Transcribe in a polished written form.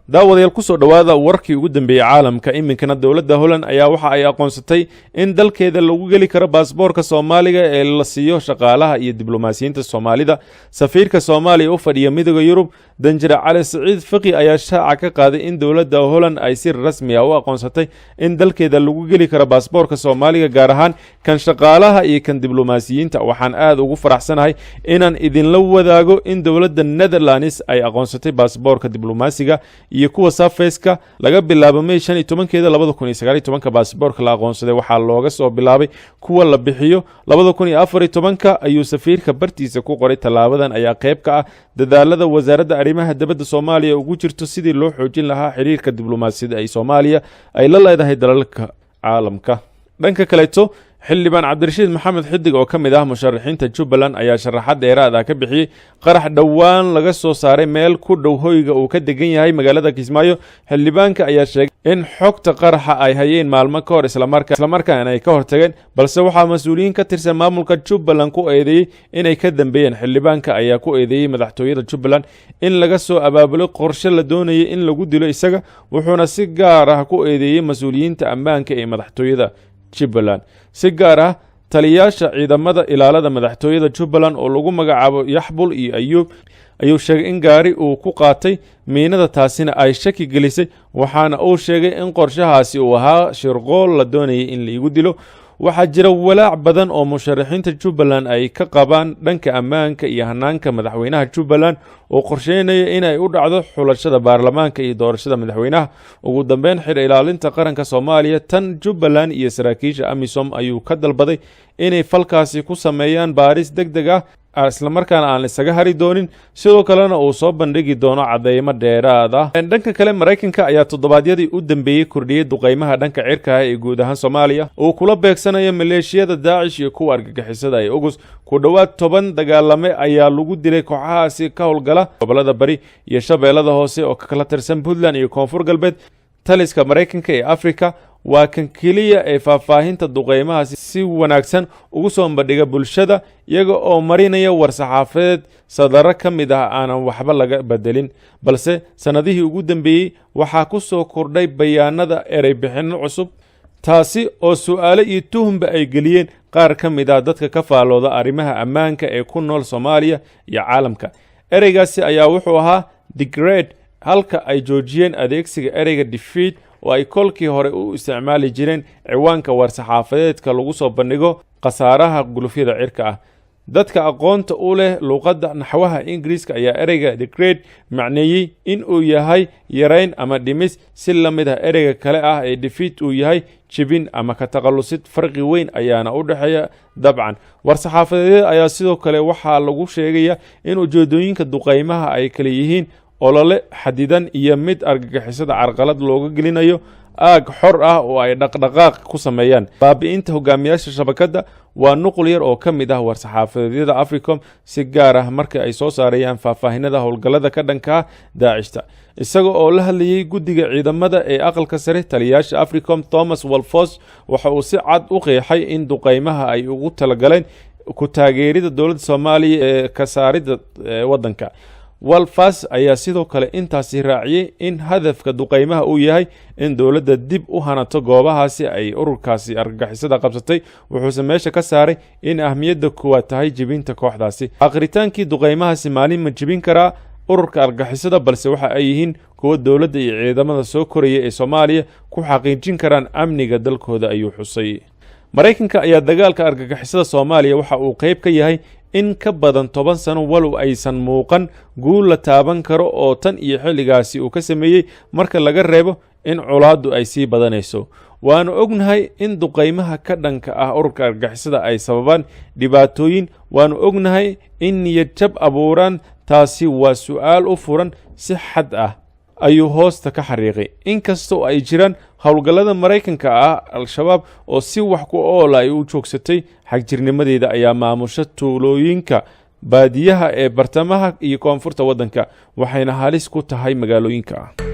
daawadayaal ku soo dhawaada warkii ugu dambeeyay caalamka iminkana dawladda Holland ayaa waxa ay aqoonsatay in dalkeeda lagu geli karo baasaboorka Soomaaliga ee la siiyo shaqaalaha iyo diblomaasiyiinta Soomaalida. Safiirka Soomaaliya u fadhiya Midowga Yurub Danjire Cali Saciid Faqi ayaa shaaca ka qaaday in dawladda Holland ay si rasmi ah u aqoonsatay in dalkeeda lagu geli karo baasaboorka Soomaaliga gaar ahaan kan shaqaalaha iyo kan diblomaasiyiinta. Waxaan aad ugu faraxsanahay inaan idinla wadaago in dawladda Netherlands ay aqoonsatay baasaboorka diblomaasiga iyo kuwa Surface-ka laga bilaabo May 15keeda 2019 baasaboorka la aqoonsaday waxaa looga soo bilaabay kuwa la bixiyo 2014 ayuu safiirka bartiisa ku qoray. Talaabadan ayaa qayb ka ah dadaalada wasaaradda arrimaha dibadda Soomaaliya ugu jirto sidii loo xoojin lahaa xiriirka diblomaasiyadda ay Soomaaliya ay la leedahay dalalka caalamka. dhanka kaleeto xildhibaan Cabdirashiid Maxamed Xidig oo kamid ah musharaxiinta Jubbaland ayaa sharaxaad dheeraad ah ka bixiyay qarax dhawaan laga soo saaray meel ku dhow hoyga uu ka degan yahay magaalada Kismaayo. xildhibaanka ayaa sheegay in xogta qaraxa ay hayeen maalmo ka hor isla markaana ay ka hortageen, balse waxaa mas'uuliyiin ka tirsan maamulka Jubbaland ku eedeeyay inay ka dambeeyeen. xildhibaanka ayaa ku eedeeyay madaxtooyada Jubbaland in laga soo abaabulo qorshe la doonayay in lagu dilo isaga, wuxuuna si gaar ah ku eedeeyay mas'uuliyiinta ammaanka ee madaxtooyada Jubbaland, si gaar ah taliyaasha ciidamada ilaalada madaxtooyada Jubbaland oo lagu magacaabo Yaxbul iyo ayuu sheegay in gaari uu ku qaatay miinada, taasina ay shaki gelisay. waxaana uu sheegay in qorshahaasi uu ahaa shirqool la doonayay in lagu dilo. waxaa jira walaac badan oo musharaxiinta Jubbaland ay ka qabaan dhanka ammaanka iyo hanaanka madaxweynaha Jubbaland oo qorsheynaya in ay u dhacdo xulashada baarlamaanka iyo doorashada madaxweynaha. ugu dambeyn xir ilaalinta qaranka Soomaaliya tan Jubbaland iyo saraakiisha AMISOM ayuu ka dalbaday inay falkaasi ku sameeyaan baaris degdeg ah isla markaana aan isaga hari doonin, sidoo kalena uu soo bandhigi doono cadeymo dheeraad ah. dhanka kale Mareykanka ayaa toddobaadyadii u dambeeyay kordhiyay duqeymaha dhanka cirka ah ee guud ahaan Soomaaliya oo kula beegsanayo maleeshiyada Daacish iyo kuwa argagixisada ee August. ku dhawaad 10 dagaalame ayaa lagu dilay kooxahaasi ka howlgala gobolada Bari iyo Shabeellada Hoose oo ka kala tirsan Puntland iyo Koonfur Galbeed. taliska Mareykanka ee Afrika waa kan kaliya ee faahfaahinta duqeymahaasi si wanaagsan ugu soo bandhiga bulshada, iyaga oo marinaya war-saxaafadeed sadaro ka mid ah aanan waxba laga bedelin. balse sanadihii ugu dambeeyay waxaa ku soo kordhay bayaanada erey bixinno cusub, taasi oo su'aalo iyo tuhunba ay geliyeen qaar ka mid ah dadka ka faalooda arrimaha ammaanka ee ku nool Soomaaliya iyo caalamka. ereygaasi ayaa wuxuu ahaa degrade, halka ay joojiyeen adeegsiga ereyga defeat oo ay kolkii hore u isticmaali jireen ciwaanka war-saxaafadeedka lagu soo bandhigo khasaaraha gulufyada cirka ah. dadka aqoonta u leh luqadda naxwaha Ingiriiska ayaa ereyga degrade macneeyay in uu yahay yarayn ama dhimis, si la mid ah ereyga kale ah ee defeat uu yahay jibin ama ka takhalusid. farqi weyn ayaana u dhexeeya dabcan. war-saxaafadeed ayaa sidoo kale waxaa lagu sheegayaa in ujeedooyinka duqeymaha ay kala yihiin olole xadidan iyo mid argagixisada carqalad looga gelinayo aag xor ah oo ay dhaqdhaqaaq ku sameeyaan. baabi'inta hogaamiyaasha shabakadda waa nuqul yar oo ka mid ah war-saxaafadeedyada Africom, si gaar ah marka ay soo saarayaan faahfaahinada howlgallada ka dhanka ah Daacishta. isaga oo la hadlayay guddiga ciidamada ee aqalka sare, taliyaasha Africom Thomas Wolfos waxa uu si cad u qeexay in duqeymaha ay ugu talagaleen ku taageerida dowladda Soomaaliya ee ka saaridda waddanka. Wolfos ayaa sidoo kale intaasi raaciyay in hadafka duqeymaha uu yahay in dowladda dib u hanato goobahaasi ay ururkaasi argagixisada qabsatay, wuxuuse meesha ka saaray in ahmiyadda kuwa tahay jibinta kooxdaasi. aqritaankii duqeymahaasi maalin ma jibin karaa ururka argagixisada, balse waxa ay yihiin kuwa dowladda iyo ciidamada soo koraya ee Soomaaliya ku xaqiijin karaan amniga dalkooda, ayuu xusay. Mareykanka ayaa dagaalka argagixisada Soomaaliya waxa uu qayb ka yahay in ka badan 10 sano walow aysan muuqan guul la taaban karo oo tan iyo xilligaasi uu ka sameeyay marka laga reebo in colaadu ay sii badanayso. waanu ognahay in duqeymaha ka dhanka ah ururka argagixisada ay sababaan dhibaatooyin, waanu ognahay in niyad jab abuuraan. taasi waa su'aal u furan si xad ah, ayuu hoosta ka xariiqay. inkastoo ay jiraan howlgallada Mareykanka ah, Al-Shabaab oo si wax ku ool ay u joogsatay xagjirnimadeeda ayaa maamusha tuulooyinka baadiyaha ee bartamaha iyo koonfurta waddanka, waxayna halis ku tahay magaalooyinka.